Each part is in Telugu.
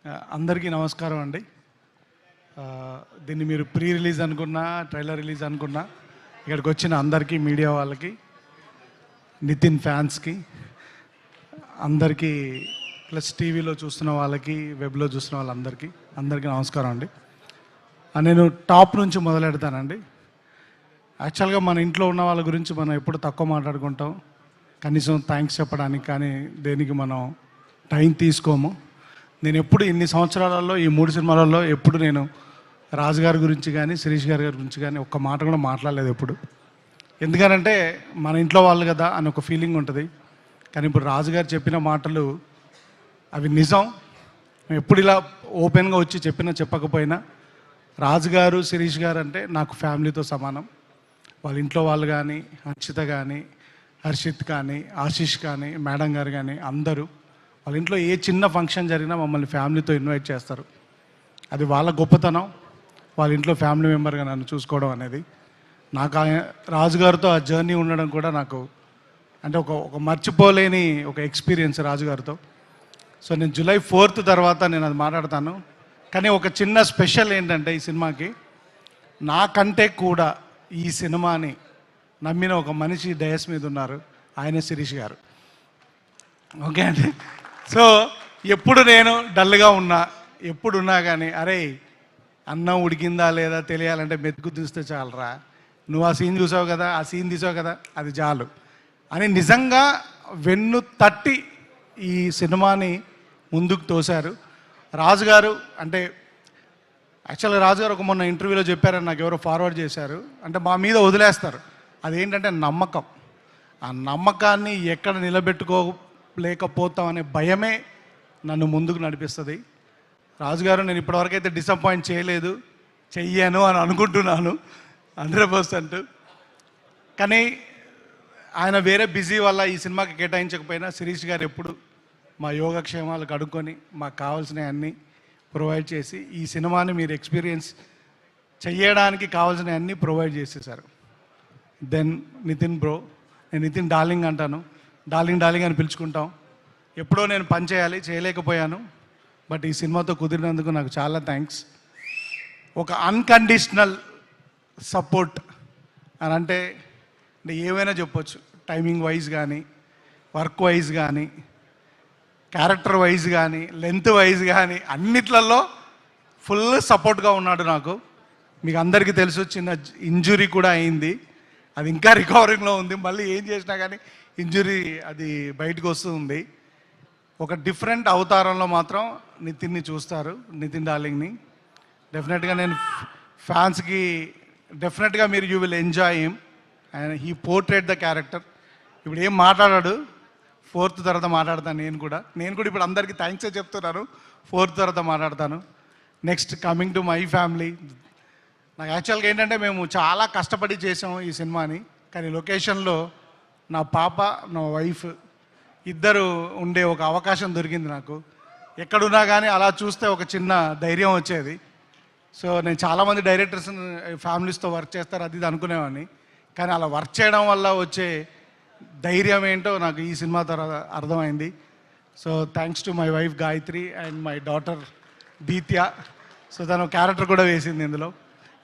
అందరికీ నమస్కారం అండి. దీన్ని మీరు ప్రీ రిలీజ్ అనుకున్నా, ట్రైలర్ రిలీజ్ అనుకున్నా, ఇక్కడికి వచ్చిన అందరికీ, మీడియా వాళ్ళకి, నితిన్ ఫ్యాన్స్కి అందరికీ, ప్లస్ టీవీలో చూస్తున్న వాళ్ళకి, వెబ్లో చూస్తున్న వాళ్ళందరికీ నమస్కారం అండి. నేను టాప్ నుంచి మొదలెడతానండి. యాక్చువల్గా మన ఇంట్లో ఉన్న వాళ్ళ గురించి మనం ఎప్పుడు తక్కువ మాట్లాడుకుంటాం, కనీసం థ్యాంక్స్ చెప్పడానికి కానీ దేనికి మనం టైం తీసుకోము. నేను ఎప్పుడు ఇన్ని సంవత్సరాలలో, ఈ 3 సినిమాలలో ఎప్పుడు నేను రాజుగారి గురించి కానీ, శిరీష్ గారి గురించి కానీ ఒక్క మాట కూడా మాట్లాడలేదు ఎప్పుడు. ఎందుకనంటే మన ఇంట్లో వాళ్ళు కదా అని ఒక ఫీలింగ్ ఉంటుంది. కానీ ఇప్పుడు రాజుగారు చెప్పిన మాటలు అవి నిజం. ఎప్పుడు ఇలా ఓపెన్గా వచ్చి చెప్పకపోయినా రాజుగారు, శిరీష్ గారు అంటే నాకు ఫ్యామిలీతో సమానం. వాళ్ళ ఇంట్లో వాళ్ళు కానీ, హర్షిత కానీ, హర్షిత్ కానీ, ఆశీష్ కానీ, మేడం గారు కానీ అందరూ వాళ్ళ ఇంట్లో ఏ చిన్న ఫంక్షన్ జరిగినా మమ్మల్ని ఫ్యామిలీతో ఇన్వైట్ చేస్తారు. అది వాళ్ళ గొప్పతనం. వాళ్ళ ఇంట్లో ఫ్యామిలీ మెంబర్గా నన్ను చూసుకోవడం అనేది. నాకు రాజుగారితో ఆ జర్నీ ఉండడం కూడా నాకు అంటే ఒక మర్చిపోలేని ఒక ఎక్స్పీరియన్స్ రాజుగారితో. సో నేను July 4th తర్వాత నేను అది మాట్లాడతాను. కానీ ఒక చిన్న స్పెషల్ ఏంటంటే ఈ సినిమాకి, నాకంటే కూడా ఈ సినిమాని నమ్మిన ఒక మనిషి డయస్ మీద ఉన్నారు. ఆయనే శిరీష్ గారు. ఓకే అండి. సో ఎప్పుడు నేను డల్గా ఉన్నా, ఎప్పుడున్నా కానీ అరే అన్నం ఉడికిందా లేదా తెలియాలంటే మెతుకు తీస్తే చాలరా, నువ్వు ఆ సీన్ చూసావు కదా, ఆ సీన్ తీసావు కదా, అది చాలు అని నిజంగా వెన్ను తట్టి ఈ సినిమాని ముందుకు తోశారు రాజుగారు. అంటే యాక్చువల్గా రాజుగారు ఒక మొన్న ఇంటర్వ్యూలో చెప్పారని నాకు ఎవరో ఫార్వర్డ్ చేశారు. అంటే మా మీద వదిలేస్తారు. అదేంటంటే నమ్మకం. ఆ నమ్మకాన్ని ఎక్కడ నిలబెట్టుకోలేకపోతామనే భయమే నన్ను ముందుకు నడిపిస్తుంది. రాజుగారు నేను ఇప్పటివరకు అయితే డిసప్పాయింట్ చేయలేదు, చెయ్యాను అని అనుకుంటున్నాను 100%. కానీ ఆయన వేరే బిజీ వల్ల ఈ సినిమాకి కేటాయించకపోయినా శిరీష్ గారు ఎప్పుడు మా యోగక్షేమాలు కడుక్కొని మాకు కావాల్సినవి అన్నీ ప్రొవైడ్ చేసి ఈ సినిమాని మీరు ఎక్స్పీరియన్స్ చెయ్యడానికి కావాల్సినవి అన్నీ ప్రొవైడ్ చేసేసారు. దెన్ నితిన్ బ్రో, నేను నితిన్ డార్లింగ్ అంటాను, డార్లింగ్ అని పిలుచుకుంటాం. ఎప్పుడో నేను పని చేయలేకపోయాను, బట్ ఈ సినిమాతో కుదిరినందుకు నాకు చాలా థ్యాంక్స్. ఒక అన్కండిషనల్ సపోర్ట్ అని అంటే ఏమైనా చెప్పొచ్చు. టైమింగ్ వైజ్ కానీ, వర్క్ వైజ్ కానీ, క్యారెక్టర్ వైజ్ కానీ, లెంత్ వైజ్ కానీ అన్నిట్లలో ఫుల్ సపోర్ట్గా ఉన్నాడు నాకు. మీకు అందరికీ తెలుసు, చిన్న ఇంజురీ కూడా అయింది, అది ఇంకా రికవరింగ్లో ఉంది. మళ్ళీ ఏం చేసినా కానీ ఇంజురీ అది బయటకు వస్తుంది. ఒక డిఫరెంట్ అవతారంలో మాత్రం నితిన్ని చూస్తారు, నితిన్ డార్లింగ్ని. డెఫినెట్గా నేను ఫ్యాన్స్కి డెఫినెట్గా మీరు you will enjoy him and he portrait the character. ఇప్పుడు ఏం మాట్లాడాడు, 4th తర్వాత మాట్లాడతాను. నేను కూడా ఇప్పుడు అందరికీ థ్యాంక్సే చెప్తున్నాను. 4th తర్వాత మాట్లాడతాను. Next coming to my family. నాకు యాక్చువల్గా ఏంటంటే మేము చాలా కష్టపడి చేసాము ఈ సినిమాని. కానీ లొకేషన్లో నా పాప, నా వైఫ్ ఇద్దరు ఉండే ఒక అవకాశం దొరికింది నాకు. ఎక్కడున్నా కానీ అలా చూస్తే ఒక చిన్న ధైర్యం వచ్చేది. సో నేను చాలామంది డైరెక్టర్స్ ఫ్యామిలీస్తో వర్క్ చేస్తారు అది ఇది అనుకునేవాడిని. కానీ అలా వర్క్ చేయడం వల్ల వచ్చే ధైర్యం ఏంటో నాకు ఈ సినిమా తర్వాత అర్థమైంది. So thanks to my wife Gayatri and my daughter Deethya. So తను క్యారెక్టర్ కూడా వేసింది ఇందులో.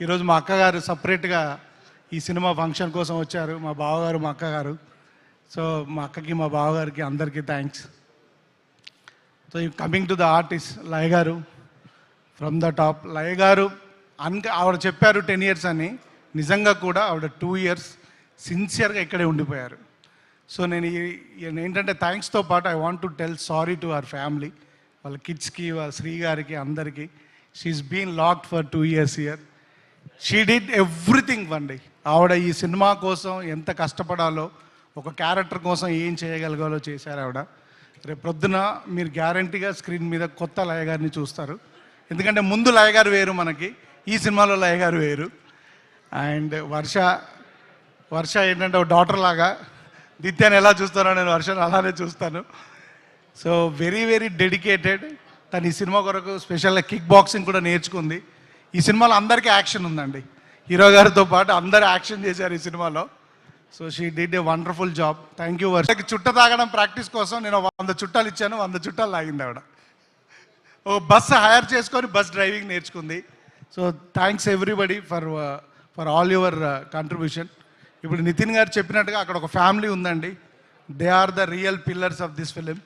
ఈరోజు మా అక్కగారు సపరేట్గా ఈ సినిమా ఫంక్షన్ కోసం వచ్చారు, మా బావగారు, మా అక్కగారు. సో మా అక్కకి, మా బావగారికి అందరికీ thanks. So coming to the artist Laya garu, from the top. లయ గారు ఆవిడ చెప్పారు 10 years అని, నిజంగా కూడా ఆవిడ 2 years సిన్సియర్గా ఇక్కడే ఉండిపోయారు. సో నేను ఏంటంటే థ్యాంక్స్తో పాటు I want to tell sorry to our family, వాళ్ళ కిడ్స్కి, వాళ్ళ శ్రీ గారికి, అందరికీ. She's been locked for 2 years here. She did everything అండి. ఆవిడ ఈ సినిమా కోసం ఎంత కష్టపడాలో, ఒక క్యారెక్టర్ కోసం ఏం చేయగలగాలో చేశారు ఆవిడ. రేపు ప్రొద్దున మీరు గ్యారంటీగా స్క్రీన్ మీద కొత్త లయ గారిని చూస్తారు. ఎందుకంటే ముందు లయ గారు వేరు మనకి, ఈ సినిమాలో లయ గారు వేరు. అండ్ వర్ష ఏంటంటే ఒక డాటర్ లాగా, దిత్యాన్ని ఎలా చూస్తానో నేను వర్షను అలానే చూస్తాను. So very very dedicated. తను ఈ సినిమా కొరకు స్పెషల్గా కిక్ బాక్సింగ్ కూడా నేర్చుకుంది. ఈ సినిమాలో అందరికీ యాక్షన్ ఉందండి, హీరో గారితో పాటు అందరూ యాక్షన్ చేశారు ఈ సినిమాలో. So she did a wonderful job. Thank you వర్షకి. చుట్ట తాగడం ప్రాక్టీస్ కోసం నేను 100 చుట్టాలు ఇచ్చాను, 100 చుట్టాలు తాగింది ఆవిడ. ఒక బస్ హైర్ చేసుకొని బస్ డ్రైవింగ్ నేర్చుకుంది. So thanks everybody for all your contribution. ఇప్పుడు నితిన్ గారు చెప్పినట్టుగా అక్కడ ఒక ఫ్యామిలీ ఉందండి. They are the real pillars of this film.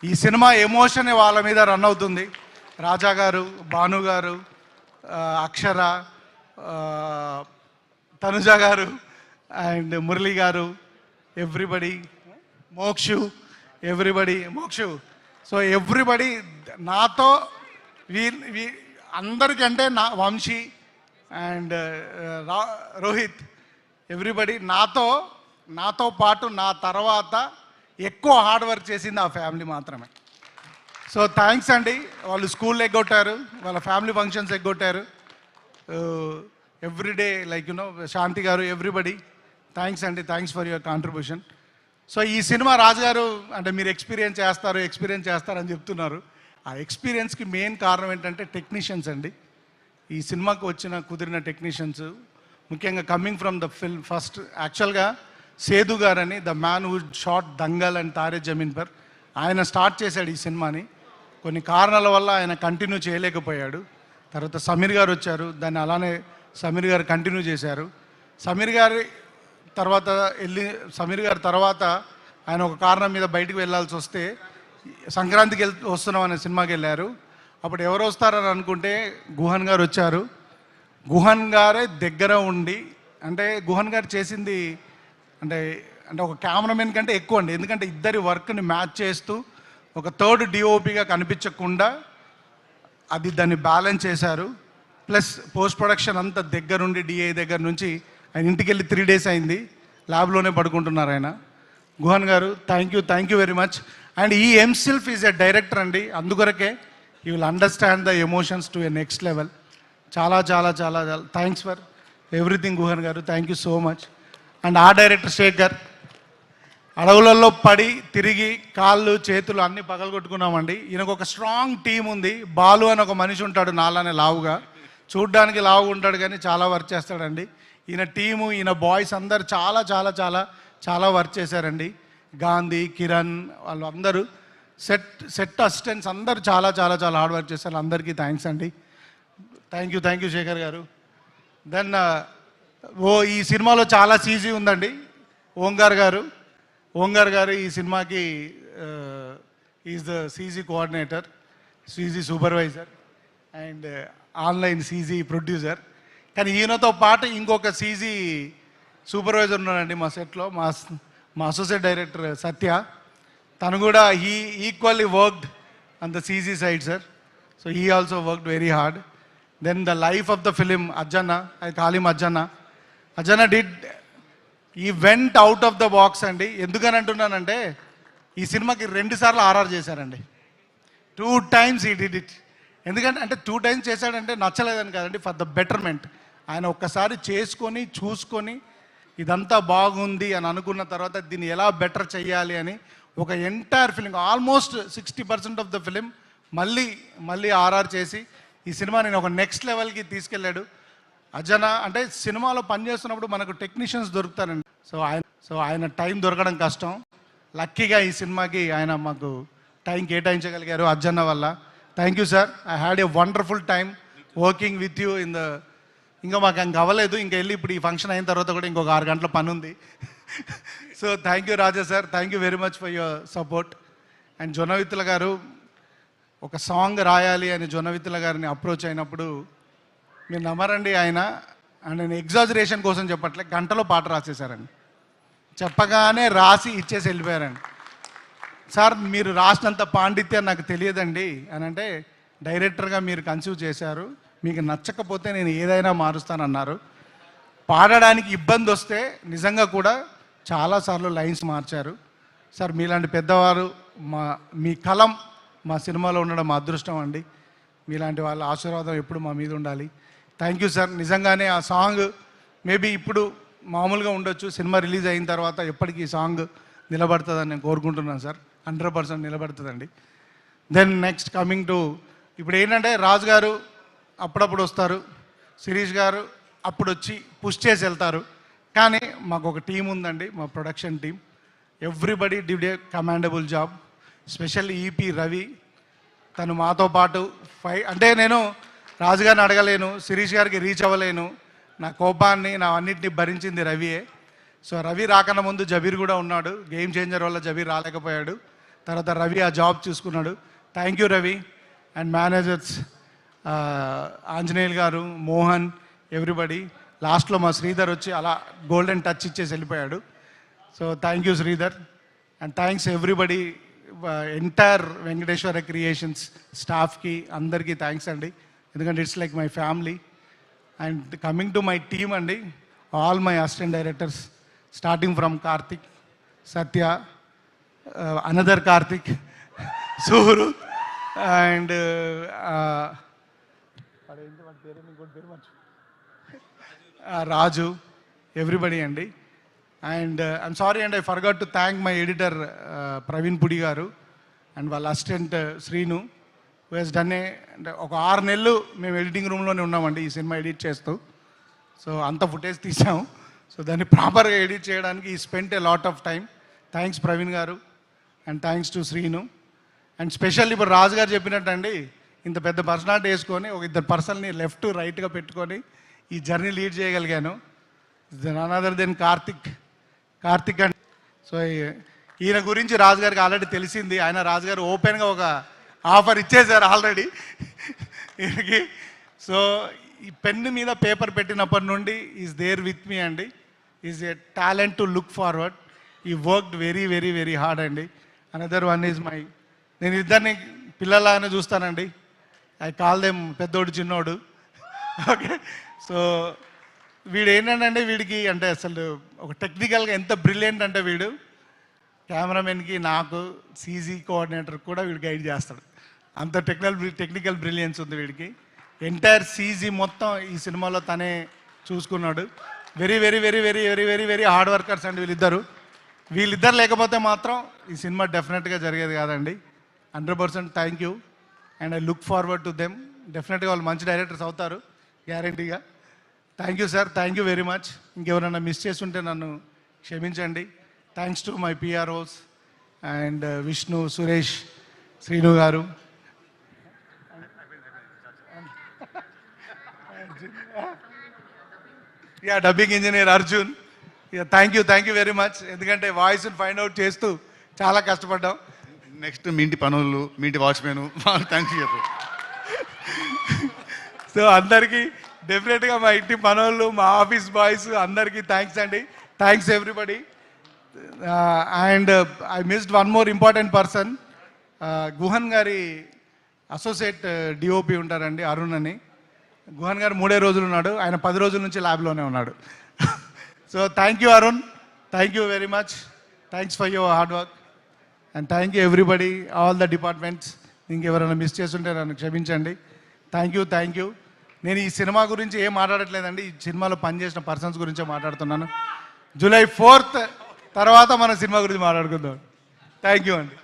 ఈ సినిమా ఎమోషన్ వాళ్ళ మీద రన్ అవుతుంది. రాజా గారు, భాను గారు, అక్షర, తనుజ గారు అండ్ మురళి గారు, everybody, Mokshu, Mokshu. So everybody నాతో అందరికంటే నా వంశీ అండ్ రోహిత్, ఎవ్రీబడి నాతో పాటు నా తర్వాత ఎక్కువ హార్డ్ వర్క్ చేసింది ఆ ఫ్యామిలీ మాత్రమే. సో థ్యాంక్స్ అండి. వాళ్ళు స్కూల్ ఎగ్గొట్టారు, వాళ్ళ ఫ్యామిలీ ఫంక్షన్స్ ఎగ్గొట్టారు. ఎవ్రీడే లైక్ శాంతి గారు, ఎవ్రీబడి థ్యాంక్స్ అండి. Thanks for your contribution. So ఈ సినిమా రాజుగారు అంటే మీరు ఎక్స్పీరియన్స్ చేస్తారని చెప్తున్నారు. ఆ ఎక్స్పీరియన్స్కి మెయిన్ కారణం ఏంటంటే టెక్నీషియన్స్ అండి. ఈ సినిమాకి కుదిరిన టెక్నీషియన్స్, ముఖ్యంగా coming from the film first యాక్చువల్గా సేదు గారని, the man who shot Dangal and Taare Zameen Par, ఆయన స్టార్ట్ చేశాడు ఈ సినిమాని. కొన్ని కారణాల వల్ల ఆయన కంటిన్యూ చేయలేకపోయాడు. తర్వాత సమీర్ గారు వచ్చారు, దాన్ని అలానే సమీర్ గారు కంటిన్యూ చేశారు. సమీర్ గారి తర్వాత ఆయన ఒక కారణం మీద బయటకు వెళ్ళాల్సి వస్తే సంక్రాంతికి వస్తున్నాం అనే సినిమాకి వెళ్ళారు. అప్పుడు ఎవరు వస్తారని అనుకుంటే గుహన్ గారు వచ్చారు. గుహన్ గారే దగ్గర ఉండి, అంటే గుహన్ గారు చేసింది అంటే ఒక కెమెరామెన్ కంటే ఎక్కువ అండి. ఎందుకంటే ఇద్దరి వర్క్ని మ్యాచ్ చేస్తూ ఒక థర్డ్ డిఓపిగా కనిపించకుండా దాన్ని బ్యాలెన్స్ చేశారు. ప్లస్ పోస్ట్ ప్రొడక్షన్ అంతా దగ్గరుండి డిఐ దగ్గర నుంచి ఆయన ఇంటికి వెళ్ళి 3 days అయింది, ల్యాబ్లోనే పడుకుంటున్నారు ఆయన. గుహన్ గారు thank you very much. And ఈ హిమ్సెల్ఫ్ ఈజ్ ఎ డైరెక్టర్ అండి, అందుకొరకే you will understand the emotions to a next level. చాలా చాలా చాలా థ్యాంక్స్ ఫర్ ఎవ్రీథింగ్ గుహన్ గారు, thank you so much. And ఆ డైరెక్టర్ శేఖర్, అడవులలో పడి తిరిగి కాళ్ళు చేతులు అన్నీ పగలగొట్టుకున్నామండి. ఈయనకు ఒక స్ట్రాంగ్ టీం ఉంది. బాలు అని ఒక మనిషి ఉంటాడు, నాలానే లావుగా, చూడ్డానికి లావుగా ఉంటాడు కానీ చాలా వర్క్ చేస్తాడండి. ఈయన టీము, ఈయన బాయ్స్ అందరు చాలా చాలా చాలా చాలా వర్క్ చేశారండి. గాంధీ, కిరణ్, వాళ్ళు అందరూ సెట్ అసిస్టెంట్స్ అందరూ చాలా చాలా చాలా హార్డ్ వర్క్ చేశారు. అందరికీ థ్యాంక్స్ అండి. థ్యాంక్ యూ శేఖర్ గారు. దెన్ ఈ సినిమాలో చాలా సీజీ ఉందండి. ఓంకార్ గారు ఈ సినిమాకి is the CG coordinator, CG supervisor and online CG producer. కానీ ఈయనతో పాటు ఇంకొక సీజీ సూపర్వైజర్ ఉన్నాడండి మా సెట్లో, మా అసోసియేట్ డైరెక్టర్ సత్య. తను కూడా equally worked on the CG side sir. So he also worked very hard. Then the life of the film Ajjanna, I call him Ajjanna he went out of the box అండి. ఎందుకని అంటున్నానంటే ఈ సినిమాకి 2 సార్లు ఆర్ఆర్ చేశారండి. 2 times ఈ డిడ్ ఇట్. ఎందుకంటే 2 times చేశాడంటే నచ్చలేదని కాదండి, ఫర్ ద బెటర్మెంట్. ఆయన ఒక్కసారి చూసుకొని ఇదంతా బాగుంది అని అనుకున్న తర్వాత దీన్ని ఎలా బెటర్ చెయ్యాలి అని ఒక entire film, almost 60% of the film మళ్ళీ ఆర్ఆర్ చేసి ఈ సినిమా నేను ఒక నెక్స్ట్ లెవెల్కి తీసుకెళ్ళాడు. అజన అంటే సినిమాలో పనిచేస్తున్నప్పుడు మనకు టెక్నీషియన్స్ దొరుకుతారండి. సో ఆయన టైం దొరకడం కష్టం. లక్కీగా ఈ సినిమాకి ఆయన మాకు టైం కేటాయించగలిగారు అజ్జన్న వల్ల. Thank you sir. I had a wonderful time working with you ఇంకా మాకు అవ్వలేదు, ఇంకా వెళ్ళి ఇప్పుడు ఈ ఫంక్షన్ అయిన తర్వాత కూడా ఇంకొక 6 గంటల పని ఉంది. So thank you Raja sir, thank you very much for your support. And Jonnavithula గారు ఒక సాంగ్ రాయాలి అని జొన్నవిత్తుల గారిని అప్రోచ్ అయినప్పుడు మీరు నమ్మరండి, ఆయన నేను ఎగ్జాజరేషన్ కోసం చెప్పట్లే, గంటలో పాట రాసేశారండి. చెప్పగానే రాసి ఇచ్చేసి వెళ్ళిపోయారండి. సార్ మీరు రాసినంత పాండిత్యం నాకు తెలియదండి అని అంటే, డైరెక్టర్గా మీరు కన్సీవ్ చేశారు, మీకు నచ్చకపోతే నేను ఏదైనా మారుస్తానన్నారు. పాడడానికి ఇబ్బంది వస్తే నిజంగా కూడా చాలాసార్లు లైన్స్ మార్చారు. సార్ మీలాంటి పెద్దవారు మీ కలం మా సినిమాలో ఉండడం మా అదృష్టం అండి. మీలాంటి వాళ్ళ ఆశీర్వాదం ఎప్పుడు మా మీద ఉండాలి. Thank you sir. నిజంగానే ఆ సాంగ్ మేబీ ఇప్పుడు మామూలుగా ఉండొచ్చు, సినిమా రిలీజ్ అయిన తర్వాత ఎప్పటికీ ఈ సాంగ్ నిలబడుతుందని నేను కోరుకుంటున్నాను సార్. 100% నిలబడుతుందండి. దెన్ నెక్స్ట్ కమింగ్ టు ఇప్పుడు ఏంటంటే రాజు గారు అప్పుడప్పుడు వస్తారు, శిరీష్ గారు అప్పుడు వచ్చి పుష్ చేసి వెళ్తారు. కానీ మాకు ఒక టీం ఉందండి, మా production team. Everybody did a commendable job. Specially EP Ravi తను మాతో పాటు అంటే నేను రాజుగారిని అడగలేను, శిరీష్ గారికి రీచ్ అవ్వలేను. నా కోపాన్ని నా అన్నింటినీ భరించింది రవియే. సో రవి రాకన్నా ముందు జబీర్ కూడా ఉన్నాడు. గేమ్ చేంజర్ వల్ల జబీర్ రాలేకపోయాడు. తర్వాత రవి ఆ జాబ్ చూసుకున్నాడు. Thank you Ravi and managers Anjaneyulu గారు, మోహన్, ఎవ్రీబడి. లాస్ట్లో మా శ్రీధర్ వచ్చి అలా గోల్డెన్ టచ్ ఇచ్చేసి వెళ్ళిపోయాడు. So thank you Sridhar and thanks everybody, entire Venkateswara creations స్టాఫ్కి అందరికీ థ్యాంక్స్ అండి. ఎందుకంటే it's like my family. And coming to my team అండి, all my assistant directors starting from Karthik, Satya, another Karthik, Suru and Raju, everybody అండి. And I'm sorry and I forgot to thank my editor Praveen Pudi garu and వాళ్ళ assistant Srinu, who has done అంటే ఒక 6 నెలలు మేము ఎడిటింగ్ రూమ్లోనే ఉన్నామండి ఈ సినిమా ఎడిట్ చేస్తూ. సో అంత ఫుటేజ్ తీసాము. సో దాన్ని ప్రాపర్గా ఎడిట్ చేయడానికి he spent a lot of time. Thanks Praveen garu and thanks to Srinu. And special ఇప్పుడు రాజు గారు చెప్పినట్టండి, ఇంత పెద్ద పర్సనాలిటీ వేసుకొని ఒక 2 పర్సన్ని లెఫ్ట్ రైట్గా పెట్టుకొని ఈ జర్నీ లీడ్ చేయగలిగాను. None other than Karthik and so ఈయన గురించి రాజుగారికి ఆల్రెడీ తెలిసింది. ఆయన రాజుగారు ఓపెన్గా ఒక ఆఫర్ ఇచ్చేశారు ఆల్రెడీ ఈయనకి. సో ఈ పెన్ను మీద పేపర్ పెట్టినప్పటి నుండి ఈజ్ దేర్ విత్ మీ అండి. Is a talent to look forward. He worked very very very hard అండి. అనదర్ వన్ ఈజ్ మై, నేను ఇద్దరిని పిల్లలాగానే చూస్తానండి. ఐ కాల్ దెమ్ పెద్దోడు చిన్నోడు. ఓకే, సో వీడు ఏంటంటే వీడికి అంటే అసలు ఒక టెక్నికల్గా ఎంత బ్రిలియంట్ అంటే వీడు కెమెరామెన్కి, నాకు, సీజీ కోఆర్డినేటర్ కూడా వీడు గైడ్ చేస్తాడు. అంత టెక్నికల్ బ్రిలియన్స్ ఉంది వీడికి. ఎంటైర్ సీజీ మొత్తం ఈ సినిమాలో తనే చూసుకున్నాడు. Very very very very very very very hard workers అండి వీళ్ళిద్దరు లేకపోతే మాత్రం ఈ సినిమా డెఫినెట్గా జరిగేది కాదండి. 100% thank you and I look forward to them. డెఫినెట్గా వాళ్ళు మంచి డైరెక్టర్స్ అవుతారు గ్యారంటీగా. Thank you sir, thank you very much. ఇంకెవరైనా మిస్ చేస్తుంటే నన్ను క్షమించండి. Thanks to my PROs and Vishnu, Suresh, Srinu garu, dubbing engineer Arjun. Thank you very much. ఎందుకంటే వాయిస్ని ఫైండ్ అవుట్ చేస్తూ చాలా కష్టపడ్డాం. నెక్స్ట్ మీ ఇంటి పనులు, మీ ఇంటి వాచ్మెన్, థ్యాంక్స్ చెప్పు. సో అందరికీ డెఫినెట్గా మా ఇంటి పనులు, మా ఆఫీస్ బాయ్స్ అందరికీ థ్యాంక్స్ అండి. Thanks everybody. And I missed one more important person. Guhan గారి అసోసియేట్ డిఓపి ఉంటారండి, అరుణ్ అని. గుహన్ గారు 3 రోజులు ఉన్నాడు, ఆయన 10 రోజుల నుంచి ల్యాబ్లోనే ఉన్నాడు. So thank you Arun, thank you very much. Thanks for your hard work and thank you everybody, all the departments. ఇంకెవరైనా మిస్ చేస్తుంటే నన్ను క్షమించండి. Thank you. నేను ఈ సినిమా గురించి ఏం మాట్లాడట్లేదండి, ఈ సినిమాలో పనిచేసిన పర్సన్స్ గురించే మాట్లాడుతున్నాను. July 4th తర్వాత మన సినిమా గురించి మాట్లాడుకుందాం. థ్యాంక్ యూ అండి.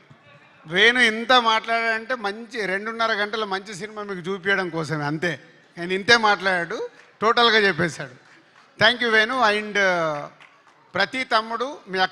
వేణు ఇంత మాట్లాడాడంటే మంచి 2.5 గంటల మంచి సినిమా మీకు చూపించడం కోసమే, అంతే. ఆయన ఇంతే మాట్లాడాడు, టోటల్గా చెప్పేశాడు. Thank you Venu. అండ్ ప్రతి తమ్ముడు మీ అక్క